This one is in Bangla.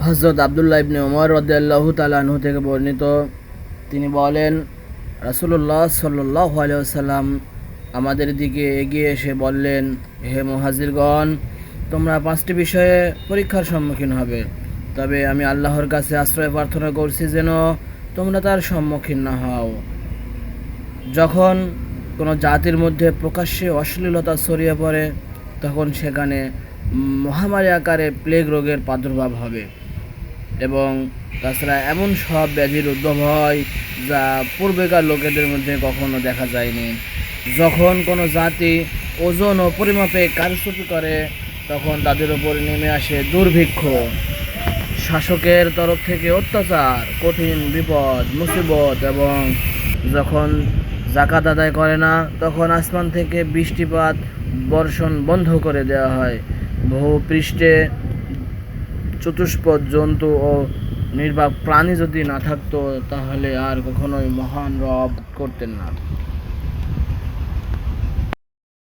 হযরত আব্দুল্লাহ ইবনে ওমর রাদিয়াল্লাহু তাআলা আনহু থেকে বর্ণিত, তিনি বলেন, রাসূলুল্লাহ সাল্লাল্লাহু আলাইহি ওয়াসাল্লাম আমাদের দিকে এগিয়ে এসে বললেন, হে মুহাজিরগণ, তোমরা 5টি বিষয়ে পরীক্ষার সম্মুখীন হবে, তবে আমি আল্লাহর কাছে আশ্রয় প্রার্থনা করছি যেন তোমরা তার সম্মুখীন না হও। যখন কোনো জাতির মধ্যে প্রকাশ্যে অশ্লীলতা ছড়িয়ে পড়ে, তখন সেখানে মহামারী আকারে প্লেগ রোগের প্রাদুর্ভাব হবে এবং তাছাড়া এমন সব ব্যাধির উদ্ভব হয় যা পূর্বেকার লোকেদের মধ্যে কখনো দেখা যায়নি। যখন কোনো জাতি ওজন ও পরিমাপে কারচুপি করে, তখন তাদের উপর নেমে আসে দুর্ভিক্ষ, শাসকের তরফ থেকে অত্যাচার, কঠিন বিপদ মুসিবত, এবং যখন জাকাত আদায় করে না, তখন আসমান থেকে বৃষ্টিপাত বর্ষণ বন্ধ করে দেওয়া হয়। ভূপৃষ্ঠে চতুষ্পদ জন্তু ও নির্বাক প্রাণী যদি না থাকতো, তাহলে আর কখনোই মহান রব করতেন না।